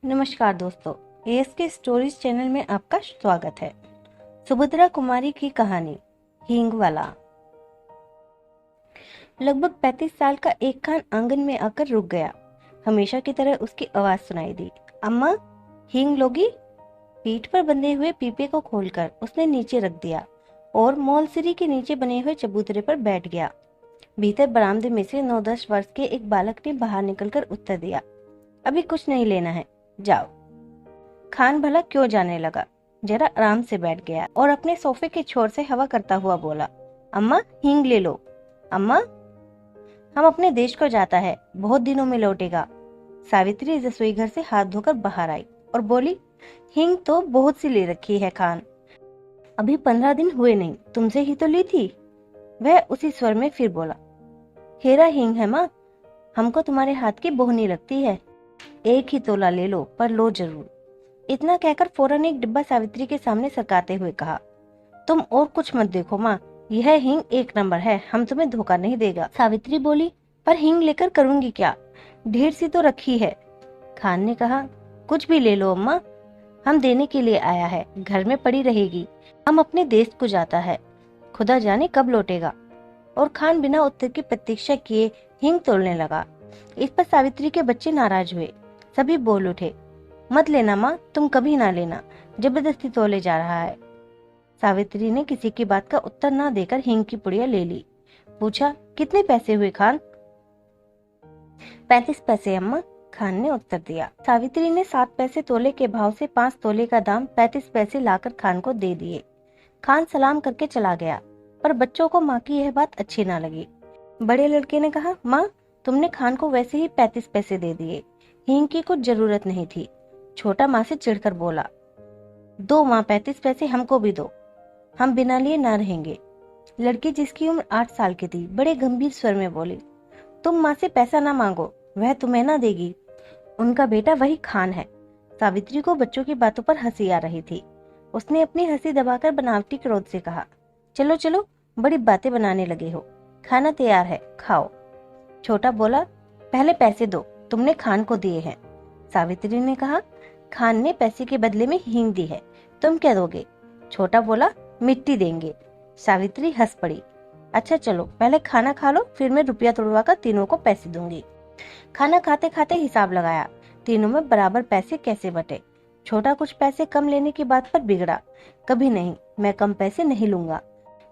नमस्कार दोस्तों, ask stories channel में आपका स्वागत है। सुभद्रा कुमारी की कहानी हींग वाला। लगभग 35 साल का एक खान आंगन में आकर रुक गया। हमेशा की तरह उसकी आवाज सुनाई दी, अम्मा हींग लोगी? पीठ पर बंधे हुए पीपे को खोलकर उसने नीचे रख दिया और मौलसिरी के नीचे बने हुए चबूतरे पर बैठ गया। भीतर बरामदे में से 9-10 वर्ष के एक बालक ने बाहर निकलकर उत्तर दिया, अभी कुछ नहीं लेना है, जाओ। खान भला क्यों जाने लगा, जरा आराम से बैठ गया और अपने सोफे के छोर से हवा करता हुआ बोला, अम्मा हींग ले लो। अम्मा, हम अपने देश को जाता है, बहुत दिनों में लौटेगा। सावित्री रसोई घर से हाथ धोकर बाहर आई और बोली, हींग तो बहुत सी ले रखी है खान, अभी 15 दिन हुए नहीं, तुमसे ही तो ली थी। वह उसी स्वर में फिर बोला, हेरा हींग है माँ, हमको तुम्हारे हाथ की बोहनी लगती है, एक ही तोला ले लो, पर लो जरूर। इतना कहकर फौरन एक डिब्बा सावित्री के सामने सरकाते हुए कहा, तुम और कुछ मत देखो माँ, यह हींग 1 नंबर है, हम तुम्हें धोखा नहीं देगा। सावित्री बोली, पर हींग लेकर करूंगी क्या, ढेर सी तो रखी है। खान ने कहा, कुछ भी ले लो अम्मा, हम देने के लिए आया है, घर में पड़ी रहेगी, हम अपने देश को जाता है, खुदा जाने कब लौटेगा। और खान बिना उत्तर की प्रतीक्षा किए हींग तोड़ने लगा। इस पर सावित्री के बच्चे नाराज हुए। सभी बोल उठे, मत लेना माँ, तुम कभी ना लेना, जबरदस्ती तोले जा रहा है। सावित्री ने किसी की बात का उत्तर ना देकर हींग की पुड़िया ले ली। पूछा, कितने पैसे हुए खान? 35 पैसे अम्मा, खान ने उत्तर दिया। सावित्री ने 7 पैसे तोले के भाव से 5 तोले का दाम 35 पैसे लाकर खान को दे दिए। खान सलाम करके चला गया, पर बच्चों को माँ की यह बात अच्छी ना लगी। बड़े लड़के ने कहा, माँ तुमने खान को वैसे ही 35 पैसे दे दिए, हींग की कुछ जरूरत नहीं थी। छोटा माँ से चिढ़कर बोला, दो माँ 35 पैसे हमको भी दो, हम बिना लिए ना रहेंगे। लड़की जिसकी उम्र 8 साल की थी बड़े गंभीर स्वर में बोली, तुम माँ से पैसा ना मांगो, वह तुम्हें ना देगी, उनका बेटा वही खान है। सावित्री को बच्चों की बातों पर हंसी आ रही थी। उसने अपनी हंसी दबाकर बनावटी क्रोध से कहा, चलो चलो, बड़ी बातें बनाने लगे हो, खाना तैयार है, खाओ। छोटा बोला, पहले पैसे दो, तुमने खान को दिए हैं। सावित्री ने कहा, खान ने पैसे के बदले में हींग दी है, तुम क्या दोगे? छोटा बोला, मिट्टी देंगे। सावित्री हंस पड़ी, अच्छा चलो पहले खाना खा लो, फिर मैं रुपया तोड़वा कर तीनों को पैसे दूंगी। खाना खाते खाते हिसाब लगाया, तीनों में बराबर पैसे कैसे बटे। छोटा कुछ पैसे कम लेने की बात पर बिगड़ा, कभी नहीं, मैं कम पैसे नहीं लूंगा।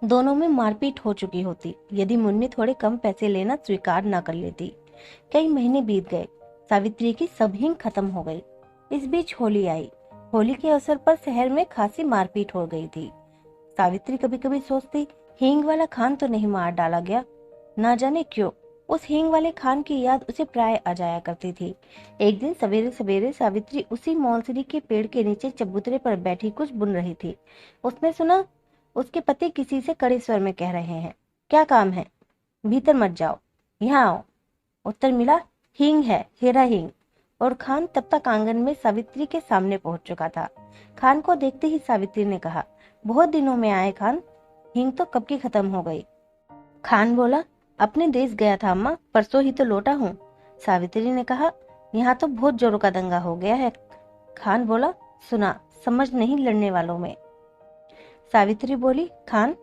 दोनों में मारपीट हो चुकी होती यदि मुन्नी थोड़े कम पैसे लेना स्वीकार न कर लेती। कई महीने बीत गए, सावित्री की सब हींग खत्म हो गई। इस बीच होली आई। होली के अवसर पर शहर में खासी मारपीट हो गई थी। सावित्री कभी कभी सोचती, हींग वाला खान तो नहीं मार डाला गया। ना जाने क्यों उस हींग वाले खान की याद उसे प्राय आ जाया करती थी। एक दिन सवेरे सवेरे सावित्री उसी मौलसिरी के पेड़ के नीचे चबूतरे पर बैठी कुछ बुन रही थी। उसने सुना उसके पति किसी से कड़े स्वर में कह रहे हैं, क्या काम है, भीतर मत जाओ, यहाँ आओ। उत्तर मिला, हींग है, हेरा हींग। और खान तब तक आंगन में सावित्री के सामने पहुंच चुका था। खान को देखते ही सावित्री ने कहा, बहुत दिनों में आए खान, हींग तो कब की खत्म हो गई। खान बोला, अपने देश गया था अम्मा, परसों ही तो लौटा हूँ। सावित्री ने कहा, यहाँ तो बहुत जोरों का दंगा हो गया है। खान बोला, सुना, समझ नहीं लड़ने वालों में। सावित्री बोली, खान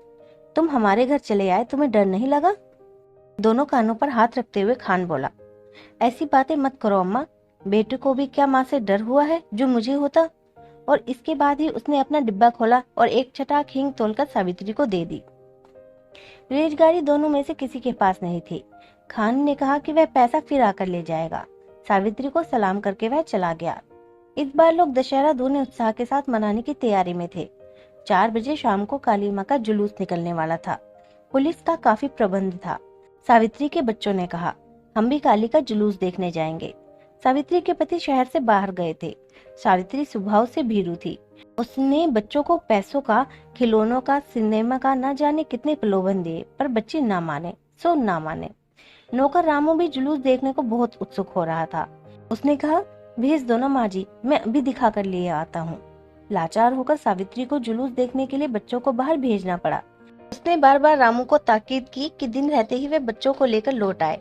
तुम हमारे घर चले आए, तुम्हें डर नहीं लगा? दोनों कानों पर हाथ रखते हुए खान बोला, ऐसी बातें मत करो अम्मा, बेटे को भी क्या माँ से डर हुआ है जो मुझे होता। और इसके बाद ही उसने अपना डिब्बा खोला और एक छटाक हींग तोलकर सावित्री को दे दी। रेजगारी दोनों में से किसी के पास नहीं थी। खान ने कहा कि वह पैसा फिर आकर ले जाएगा। सावित्री को सलाम करके वह चला गया। इस बार लोग दशहरा दूने उत्साह के साथ मनाने की तैयारी में थे। 4 बजे शाम को काली माँ का जुलूस निकलने वाला था। पुलिस का काफी प्रबंध था। सावित्री के बच्चों ने कहा, हम भी काली का जुलूस देखने जाएंगे। सावित्री के पति शहर से बाहर गए थे। सावित्री स्वभाव से भीरू थी। उसने बच्चों को पैसों का, खिलौनों का, सिनेमा का न जाने कितने प्रलोभन दिए, पर बच्चे ना माने सो ना माने। नौकर रामू भी जुलूस देखने को बहुत उत्सुक हो रहा था। उसने कहा, भेज दो ना माँ जी, मैं अभी दिखा कर लिए आता हूँ। लाचार होकर सावित्री को जुलूस देखने के लिए बच्चों को बाहर भेजना पड़ा। उसने बार बार रामू को ताकीद की कि दिन रहते ही वे बच्चों को लेकर लौट आए।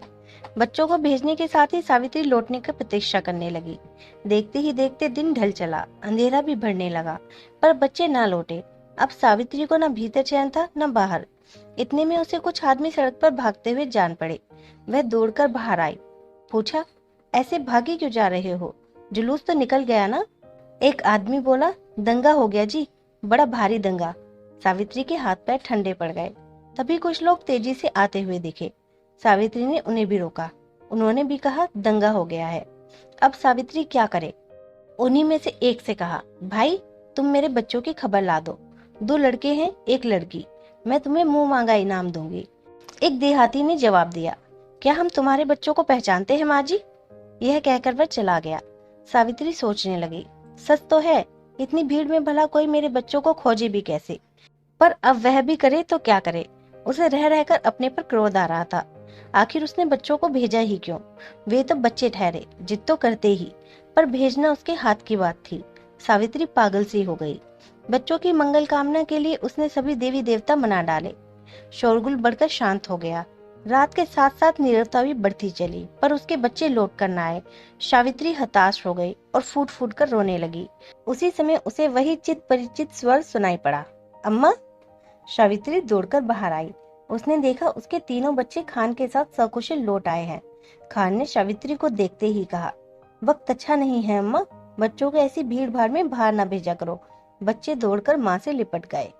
बच्चों को भेजने के साथ ही सावित्री लौटने की प्रतीक्षा करने लगी। देखते ही देखते दिन ढल चला, अंधेरा भी बढ़ने लगा, पर बच्चे ना लौटे। अब सावित्री को न भीतर चैन था न बाहर। इतने में उसे कुछ आदमी सड़क पर भागते हुए जान पड़े। वह दौड़कर बाहर आई, पूछा, ऐसे भागे क्यों जा रहे हो? जुलूस तो निकल गया ना? एक आदमी बोला, दंगा हो गया जी, बड़ा भारी दंगा। सावित्री के हाथ पैर ठंडे पड़ गए। तभी कुछ लोग तेजी से आते हुए दिखे। सावित्री ने उन्हें भी रोका। उन्होंने भी कहा, दंगा हो गया है। अब सावित्री क्या करे? उन्हीं में से एक से कहा, भाई तुम मेरे बच्चों की खबर ला दो। 2 लड़के हैं, 1 लड़की। मैं तुम्हें मुंह मांगा इनाम दूंगी। एक देहाती ने जवाब दिया, क्या हम तुम्हारे बच्चों को पहचानते हैं माँ जी? यह कहकर वह चला गया। सावित्री सोचने लगी, सच तो है, इतनी भीड़ में भला कोई मेरे बच्चों को खोजे भी कैसे? पर अब वह भी करे तो क्या करे? उसे रह रहकर अपने पर क्रोध आ रहा था। आखिर उसने बच्चों को भेजा ही क्यों? वे तो बच्चे ठहरे, जिद तो करते ही, पर भेजना उसके हाथ की बात थी। सावित्री पागल सी हो गई। बच्चों की मंगल कामना के लिए उसने सभी देवी देवता मना डाले। शोरगुल बढ़कर शांत हो गया। रात के साथ साथ नीरवता भी बढ़ती चली, पर उसके बच्चे लौट कर न आए। सावित्री हताश हो गई और फूट फूट कर रोने लगी। उसी समय उसे वही चित परिचित स्वर सुनाई पड़ा, अम्मा। सावित्री दौड़कर बाहर आई। उसने देखा उसके तीनों बच्चे खान के साथ सकुशल लौट आए हैं। खान ने सावित्री को देखते ही कहा, वक्त अच्छा नहीं है अम्मा, बच्चों को ऐसी भीड़ भाड़ में बाहर न भेजा करो। बच्चे दौड़कर माँ से लिपट गए।